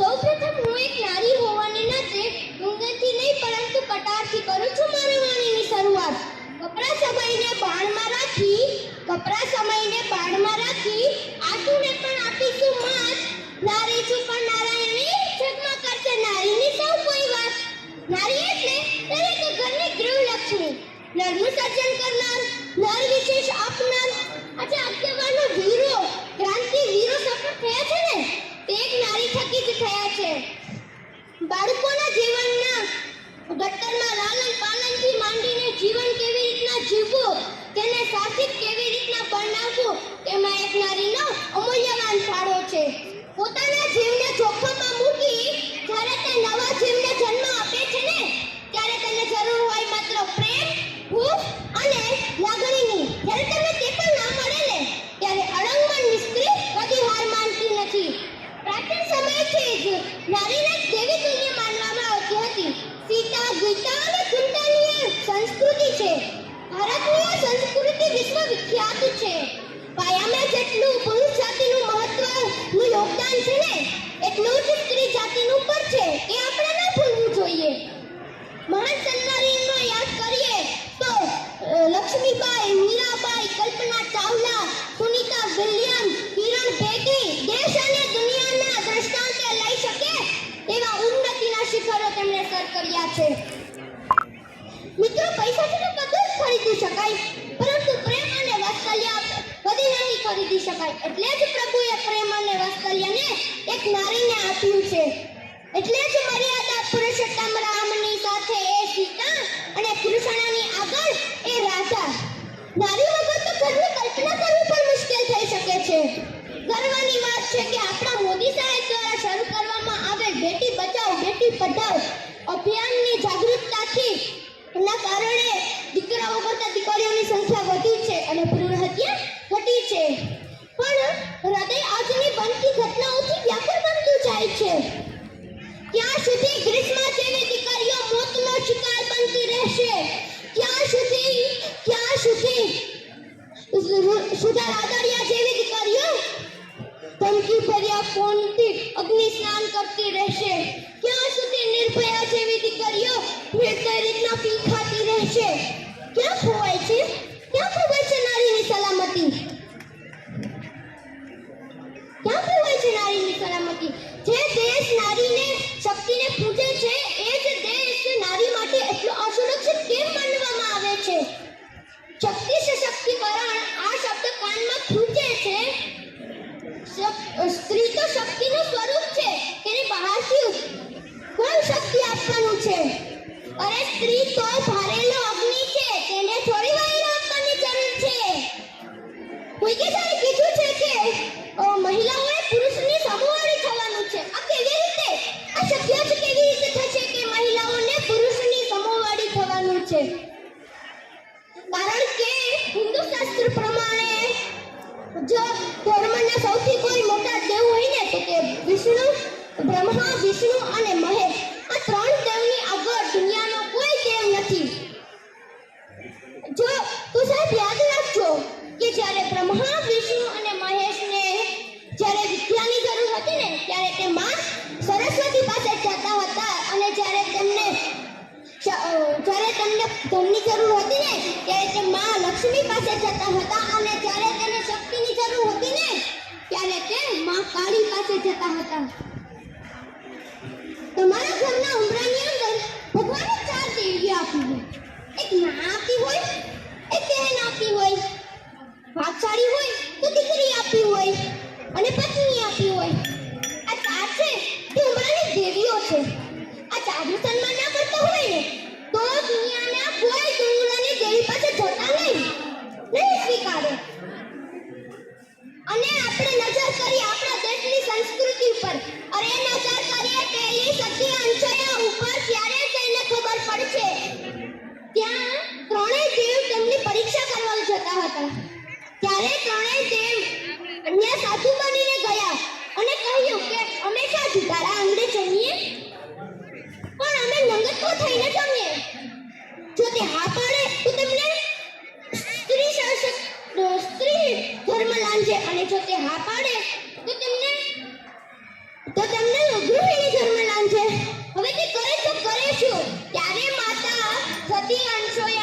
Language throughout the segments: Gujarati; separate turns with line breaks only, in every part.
સૌપ્રથમ હું એક નારી હોવાને નાતે ડુંગરથી નહીં પરંતુ કટારથી કરું છું મારા વાણીની શરૂઆત. કપરા સમયને બાણમાં રાખી આટુને પણ આપીશું માત. નારી છું પણ નારાયણી જગમાં કરશે નારીની સૌ કોઈ વાત. નારી એટલે દરેક ઘરની ગૃહલક્ષ્મી, નરનું સર્જન કરનાર, નર વિશેષ આપનાર. આજે આગેવાનો વીરો, ક્રાંતિવીરો સફળ થયા છે ને તે એક નારી થકી જ થયા છે. બાળકોના જીવનના ગટ્ટરમાં લાલન પાલનથી માંડીને જીવન કેવી રીતના જીવવું, તેને સાર્થક કેવી રીતના બનાવવું, તેમાં એક નારીનો અમૂલ્યવાન ફાળો છે. પોતાના જીવને જોખમમાં મૂકી જ્યારે તે નવા જીવને જન્મ આપે છે ને ત્યારે તેને જરૂર હોય માત્ર પ્રેમ, હૂંફ અને લાગણીની. જ્યારે તમને તે પણ ના મળે ને ત્યારે અળંગમન સ્ત્રી કદી હાર માનતી નથી. પ્રાચીન સમયથી જ નારીને દેવી તુલ્ય માનવામાં આવતી હતી. સીતા, ગીતા અને કુંતલની સંસ્કૃતિ છે. ભારતની આ સંસ્કૃતિ વિશ્વ વિખ્યાત છે. પાયામાં જેટલું પુરુષ જાતિનું મહત્વનું યોગદાન છે ને એટલું જ સ્ત્રી જાતિનું પણ છે. એ આપણે ન ભૂલવું જોઈએ. મહાન સન્નારીનો યાદ કરીએ તો લક્ષ્મીબાઈ, મીરાબાઈ, કલ્પના ચાવલા, સુનીતા વિલિયમ્સ, કિરણ બેદી દેશ અને દુનિયાના દ્રષ્ટાંતે લઈ શકે એવા ઉન્નતિના શિખરો તેમણે સર કર્યા છે. મિત્રો, પૈસાથી તો બધું જ ખરીદી શકાય, પરંતુ પ્રેમ અને વાત્સલ્ય કદી નહીં ખરીદી શકાય. એટલે જ પ્રભુએ પ્રેમ અને વાત્સલ્યને એક નારીને આપ્યું છે. એટલે જ મર્યાદા પુરુષોત્તમ રામની સાથે એ સીતા અને કૃષ્ણની આગળ એ રાધા. નારી વગર તો ઘરની કલ્પના કરવી પણ મુશ્કેલ થઈ શકે છે. ગર્વની વાત છે કે આપણા મોદી સાહેબ દ્વારા શરૂ કરવામાં આવેલ બેટી બચાવો બેટી પઢાઓ અભિયાનની જાગૃતતાથી ના કારણે દીકરાઓ કરતાં દીકરીઓની સંખ્યા વધી છે અને ભ્રૂણ હત્યા ઘટી છે. પણ હૃદય આજની બનતી ઘટનાઓથી વ્યાકુળ બનતું જાય છે. ક્યાં સુધી ગ્રીષ્મા જેવી દીકરીઓ મોતનો શિકાર બનતી રહેશે? ક્યાં સુધી સુધા રાદડિયા જેવી દીકરીઓ ધમકી ભર્યા ફોનથી અગ્નિ સ્નાન કરતી રહેશે? ક્યાં સુધી નિર્ભયા જેવી દીકરીઓ નિર્દય રીતના પી ખાતી રહેશે? ક્યાં ખોવાય છે નારીની સલામતી? ક્યાં ખોવાય છે નારીની સલામતી? જે દેશ નારીને શક્તિને પૂજે છે એ જ દેશ નારી માટે એટલો અસુરક્ષિત કેમ માનવામાં આવે છે? શક્તિ સશક્તિકરણ આ શબ્દ કાનમાં ખૂંચે છે. સ્ત્રી તો શક્તિનું સ્વરૂપ છે. તેને બહારથી કોણ શક્તિ આપવાનું છે? અરે સ્ત્રી તો ભારેલો અગ્નિ છે. તેને થોડી વાયુ આપવાની જરૂર છે. કોઈકે જ્યારે કીધું છે કે મહિલાઓએ પુરુષની સમોવાળી થવાનું છે. આ કેવી રીતે? આ શક્ય જ કેવી રીતે થશે કે મહિલાઓને પુરુષની સમોવાળી થવાનું છે? કારણ કે હિન્દુ શાસ્ત્ર પ્રમાણે જો ધર્મના સૌથી કોઈ મોટા દેવ હોય ને તો તે વિષ્ણુ, બ્રહ્મા, વિષ્ણુ અને મહેશ. આ ત્રણ દેવની આગળ દુનિયાનો કોઈ દેવ નથી. જો તો સાહેબ યાદ રાખજો કે જ્યારે બ્રહ્મા, વિષ્ણુ અને મહેશને જ્યારે વિદ્યાની જરૂર હતી ને ત્યારે તે માં સરસ્વતી પાસે જતા હતા અને જ્યારે તેમને ધનની જરૂર હતી ને ત્યારે તે માં લક્ષ્મી પાસે જતા હતા અને જ્યારે તેને શક્તિની જરૂર હતી ને ત્યારે તે માં કાળી પાસે જતા હતા. તમારા ઘરના ઉંબરાની અંદર ભગવાને 4 દેવીઓ આપી હોય. એક માં આપી હોય, એક બહેન આપી હોય, ભાગશાળી હોય તો દીકરી આપી હોય અને પત્ની આપી હોય. આ 4 છે તે ઉંબરાની દેવીઓ છે. આ 4નું સન્માન ના કરતા હોય ને તો દુનિયાના કોઈ ડુંગરાની દેવી પાસે જતા નહીં સ્વીકારે. અને આપણે નજર કરી આપણા દેશની સંસ્કૃતિ ઉપર. અરે નજર કરીએ પહેલી સતી અંશયા ઉપર ત્યારે તેને ખબર પડશે. ત્યાં ત્રણેય દેવ તેમની પરીક્ષા કરવા જતા હતા. ત્યારે ત્રણેય દેવ અન્ય સાધુ બનીને ગયા અને કહ્યું કે અમે સાધુ તારા અંગે જમીએ પણ અમે નંગતો થઈને જમીએ. જો તે હા પાડે તો તેમને સ્ત્રી ધર્મ લાંજે અને જો તે હા પાડે તો તેમને ગૃહિણી બધી અંશોએ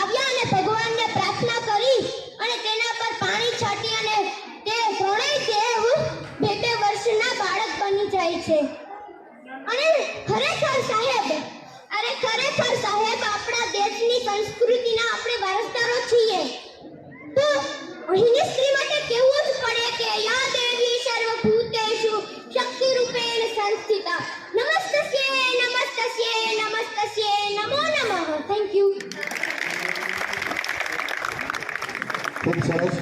આવ્યા અને ભગવાનને પ્રાર્થના કરી અને તેના પર પાણી છાંટી અને તે ત્રણેય દેવ બે વર્ષના બાળક બની જાય છે. અને ખરેખર સાહેબ આપણા દેશની સંસ્કૃતિના આપણે વારસદારો છીએ. તો અહીંની સ્ત્રી માટે કહેવું જ પડે કે યા દેવી સર્વભૂતેષુ શક્તિરૂપેણ સંસ્થિતા. નમસ્તસ્યે નમો નમઃ. Thank you.
ખૂબ સરસ.